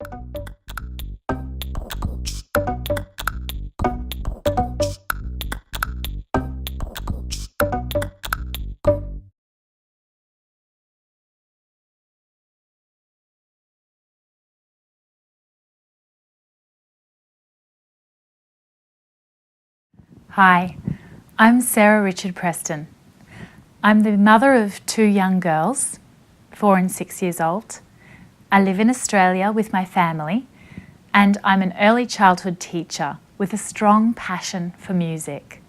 Hi, I'm Sarah Richard-Preston. I'm the mother of two young girls, 4 and 6 years old. I live in Australia with my family, and I'm an early childhood teacher with a strong passion for music.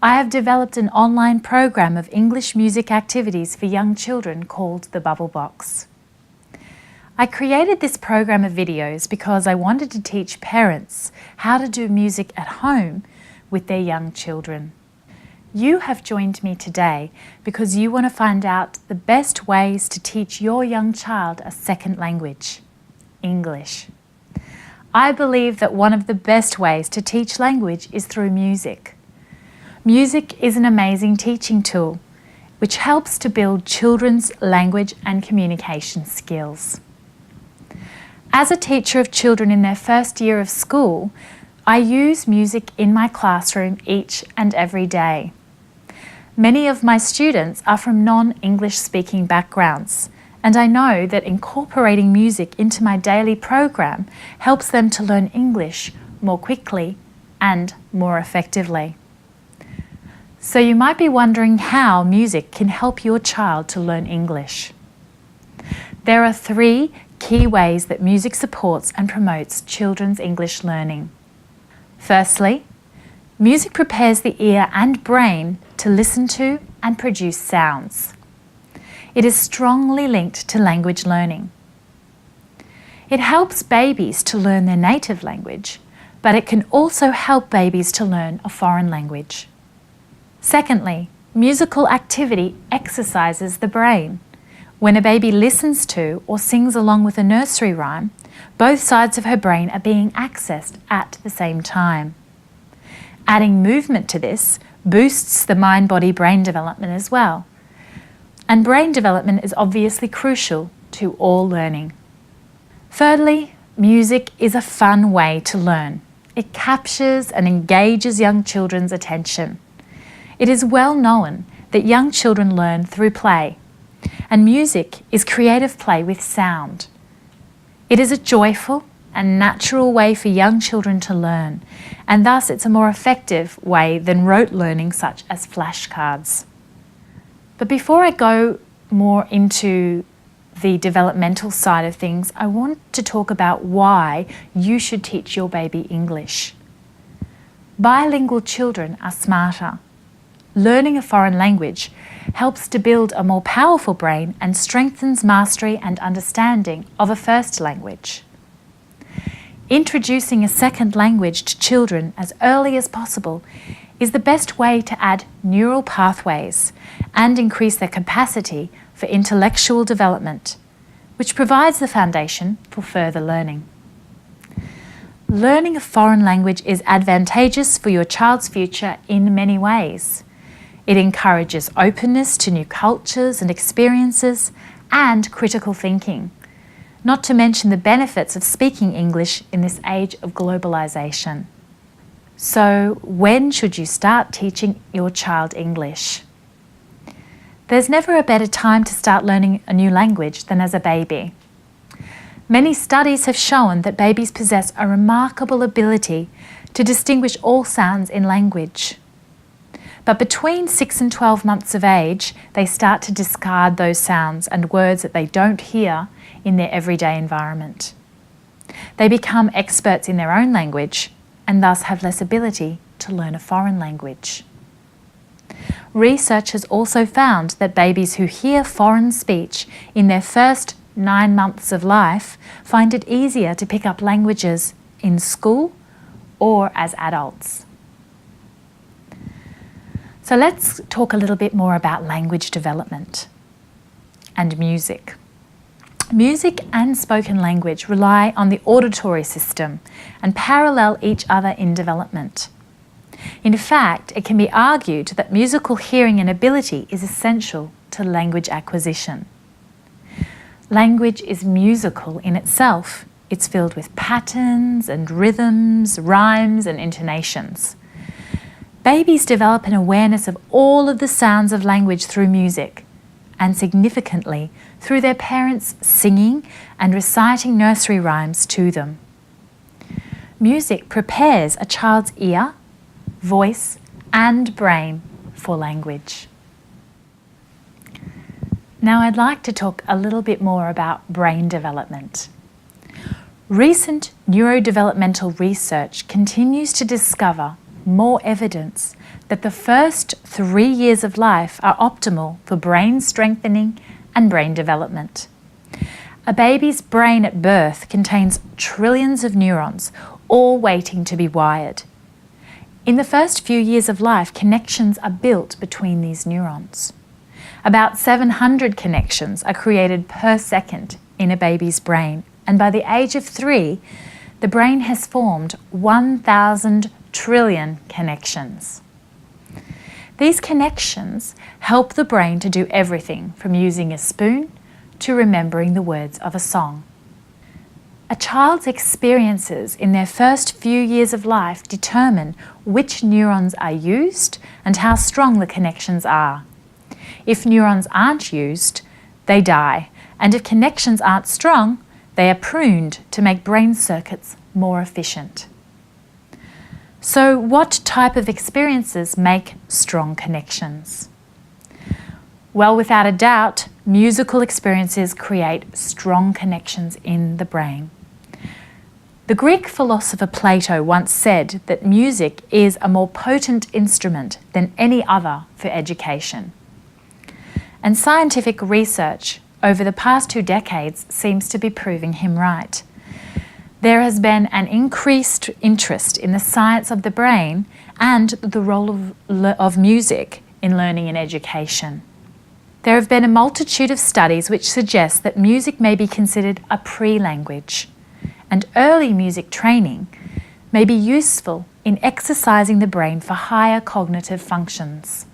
I have developed an online program of English music activities for young children called the Bubble Box. I created this program of videos because I wanted to teach parents how to do music at home with their young children. You have joined me today because you want to find out the best ways to teach your young child a second language, English. I believe that one of the best ways to teach language is through music. Music is an amazing teaching tool which helps to build children's language and communication skills. As a teacher of children in their first year of school, I use music in my classroom each and every day. Many of my students are from non-English speaking backgrounds, and I know that incorporating music into my daily program helps them to learn English more quickly and more effectively. So you might be wondering how music can help your child to learn English. There are 3 key ways that music supports and promotes children's English learning. Firstly, music prepares the ear and brain to listen to and produce sounds. It is strongly linked to language learning. It helps babies to learn their native language, but it can also help babies to learn a foreign language. Secondly, musical activity exercises the brain. When a baby listens to or sings along with a nursery rhyme, both sides of her brain are being accessed at the same time. Adding movement to this boosts the mind-body-brain development as well. And brain development is obviously crucial to all learning. Thirdly, music is a fun way to learn. It captures and engages young children's attention. It is well known that young children learn through play. And music is creative play with sound. It is a joyful and natural way for young children to learn, and thus it's a more effective way than rote learning such as flashcards. But before I go more into the developmental side of things, I want to talk about why you should teach your baby English. Bilingual children are smarter. Learning a foreign language helps to build a more powerful brain and strengthens mastery and understanding of a first language. Introducing a second language to children as early as possible is the best way to add neural pathways and increase their capacity for intellectual development, which provides the foundation for further learning. Learning a foreign language is advantageous for your child's future in many ways. It encourages openness to new cultures and experiences and critical thinking, not to mention the benefits of speaking English in this age of globalization. So, when should you start teaching your child English? There's never a better time to start learning a new language than as a baby. Many studies have shown that babies possess a remarkable ability to distinguish all sounds in language. But between 6 and 12 months of age, they start to discard those sounds and words that they don't hear in their everyday environment. They become experts in their own language and thus have less ability to learn a foreign language. Research has also found that babies who hear foreign speech in their first 9 months of life find it easier to pick up languages in school or as adults. So let's talk a little bit more about language development and music. Music and spoken language rely on the auditory system and parallel each other in development. In fact, it can be argued that musical hearing and ability is essential to language acquisition. Language is musical in itself. It's filled with patterns and rhythms, rhymes and intonations. Babies develop an awareness of all of the sounds of language through music, and significantly through their parents singing and reciting nursery rhymes to them. Music prepares a child's ear, voice and brain for language. Now I'd like to talk a little bit more about brain development. Recent neurodevelopmental research continues to discover more evidence that the first 3 years of life are optimal for brain strengthening and brain development. A baby's brain at birth contains trillions of neurons, all waiting to be wired. In the first few years of life, connections are built between these neurons. About 700 connections are created per second in a baby's brain, and by the age of 3, the brain has formed 1,000 trillion connections. These connections help the brain to do everything from using a spoon to remembering the words of a song. A child's experiences in their first few years of life determine which neurons are used and how strong the connections are. If neurons aren't used, they die, and if connections aren't strong, they are pruned to make brain circuits more efficient. So, what type of experiences make strong connections? Well, without a doubt, musical experiences create strong connections in the brain. The Greek philosopher Plato once said that music is a more potent instrument than any other for education. And scientific research over the past 2 decades seems to be proving him right. There has been an increased interest in the science of the brain and the role of music in learning and education. There have been a multitude of studies which suggest that music may be considered a pre-language, and early music training may be useful in exercising the brain for higher cognitive functions.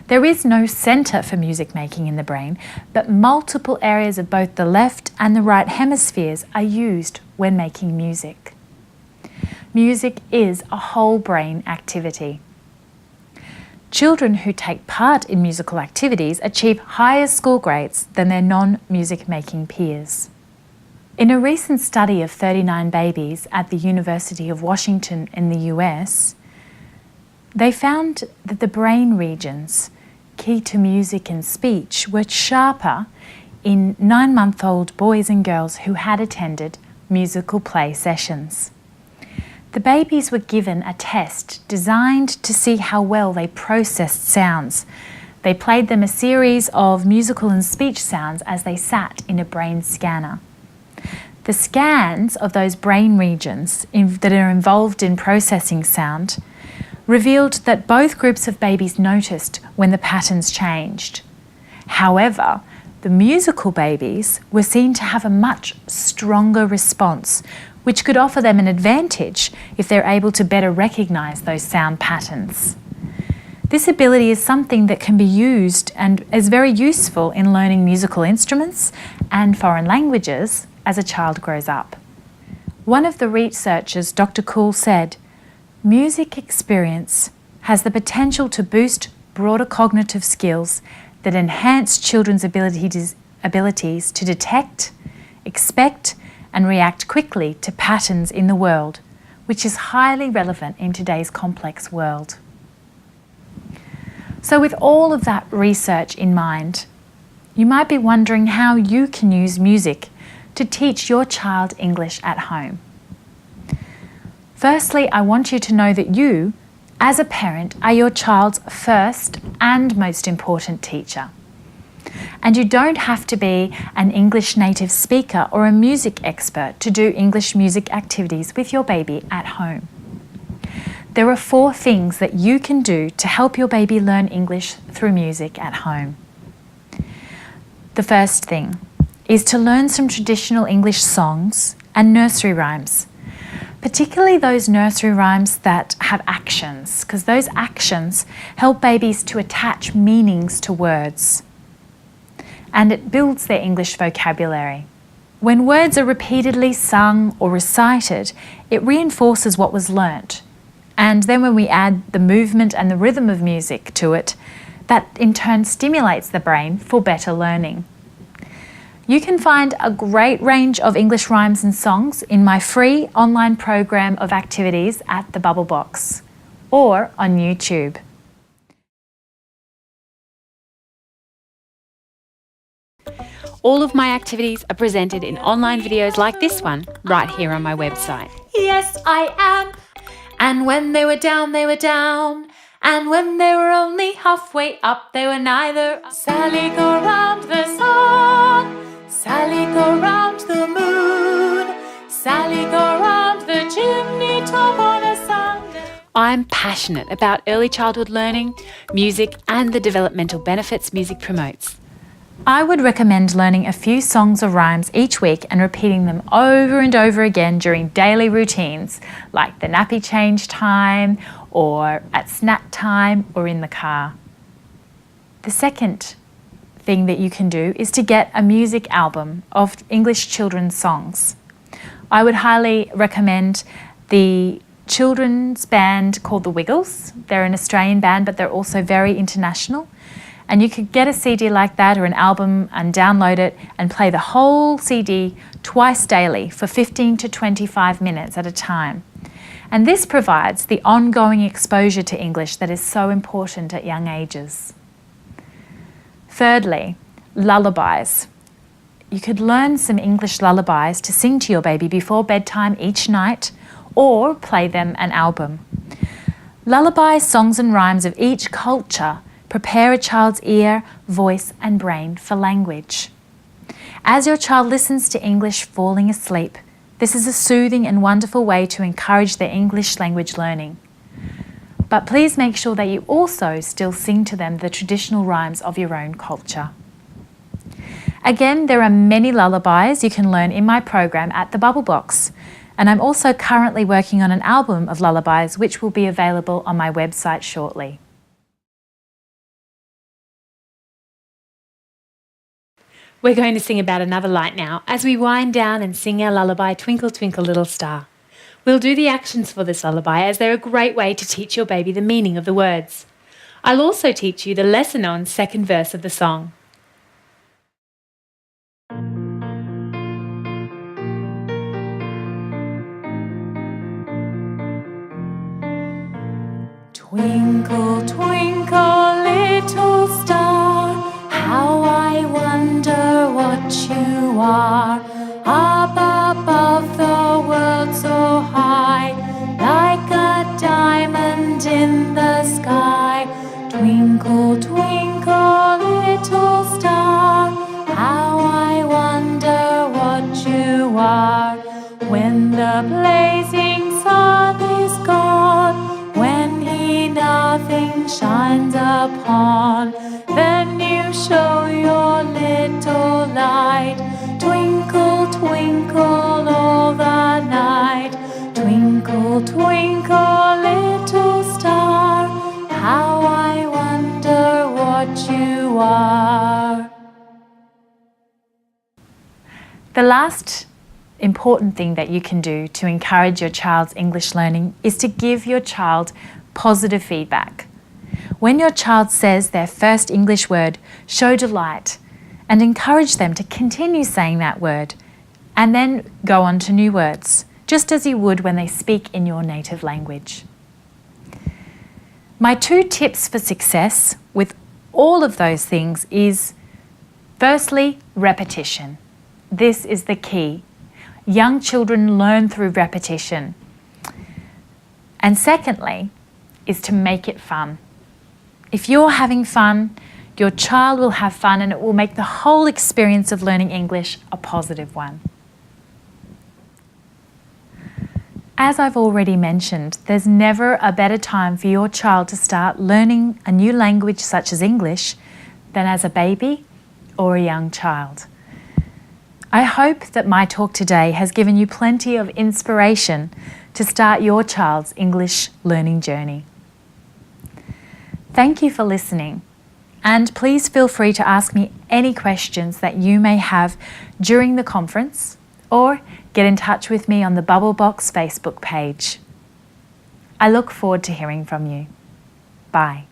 There is no centre for music making in the brain, but multiple areas of both the left and the right hemispheres are used when making music. Music is a whole brain activity. Children who take part in musical activities achieve higher school grades than their non-music making peers. In a recent study of 39 babies at the University of Washington in the US, they found that the brain regions key to music and speech were sharper in 9-month-old boys and girls who had attended musical play sessions. The babies were given a test designed to see how well they processed sounds. They played them a series of musical and speech sounds as they sat in a brain scanner. The scans of those brain regions that are involved in processing sound revealed that both groups of babies noticed when the patterns changed. However, the musical babies were seen to have a much stronger response, which could offer them an advantage if they're able to better recognise those sound patterns. This ability is something that can be used and is very useful in learning musical instruments and foreign languages as a child grows up. One of the researchers, Dr. Cool, said, "Music experience has the potential to boost broader cognitive skills that enhance children's abilities to detect, expect, and react quickly to patterns in the world, which is highly relevant in today's complex world." So with all of that research in mind, you might be wondering how you can use music to teach your child English at home. Firstly, I want you to know that you, as a parent, are your child's first and most important teacher. And you don't have to be an English native speaker or a music expert to do English music activities with your baby at home. There are 4 things that you can do to help your baby learn English through music at home. The first thing is to learn some traditional English songs and nursery rhymes, particularly those nursery rhymes that have actions, because those actions help babies to attach meanings to words. and it builds their English vocabulary. When words are repeatedly sung or recited, it reinforces what was learnt. And then when we add the movement and the rhythm of music to it, that in turn stimulates the brain for better learning. You can find a great range of English rhymes and songs in my free online program of activities at the Bubble Box or on YouTube. All of my activities are presented in online videos like this one right here on my website. Yes, I am. And when they were down, they were down. And when they were only halfway up, they were neither. Sally, go round the sun. Sally, go round the moon. Sally, go round the chimney top on a Sunday. I'm passionate about early childhood learning, music, and the developmental benefits music promotes. I would recommend learning a few songs or rhymes each week and repeating them over and over again during daily routines, like the nappy change time, or at snack time, or in the car. The second thing that you can do is to get a music album of English children's songs. I would highly recommend the children's band called The Wiggles. They're an Australian band, but they're also very international. And you could get a CD like that or an album and download it and play the whole CD twice daily for 15 to 25 minutes at a time. And this provides the ongoing exposure to English that is so important at young ages. Thirdly, lullabies. You could learn some English lullabies to sing to your baby before bedtime each night or play them an album. Lullaby songs and rhymes of each culture prepare a child's ear, voice and brain for language. As your child listens to English falling asleep, this is a soothing and wonderful way to encourage their English language learning. But please make sure that you also still sing to them the traditional rhymes of your own culture. Again, there are many lullabies you can learn in my program at the Bubble Box, and I'm also currently working on an album of lullabies which will be available on my website shortly. We're going to sing About Another Light now as we wind down and sing our lullaby Twinkle Twinkle Little Star. We'll do the actions for this lullaby as they're a great way to teach your baby the meaning of the words. I'll also teach you the lesser-known second verse of the song. Twinkle, twinkle, little star, how I wonder what you are. Up above the world so high, like a diamond in the sky. Twinkle, twinkle, little star, how I wonder what you are. When the blazing sun is gone, when he nothing shines upon, then you show your little light. Twinkle, twinkle all the night. Twinkle, twinkle, little star, how I wonder what you are. The last important thing that you can do to encourage your child's English learning is to give your child positive feedback. When your child says their first English word, show delight and encourage them to continue saying that word and then go on to new words, just as you would when they speak in your native language. My 2 tips for success with all of those things is, firstly, repetition. This is the key. Young children learn through repetition. And secondly, is to make it fun. If you're having fun, your child will have fun and it will make the whole experience of learning English a positive one. As I've already mentioned, there's never a better time for your child to start learning a new language such as English than as a baby or a young child. I hope that my talk today has given you plenty of inspiration to start your child's English learning journey. Thank you for listening. And please feel free to ask me any questions that you may have during the conference, or get in touch with me on the Bubble Box Facebook page. I look forward to hearing from you. Bye.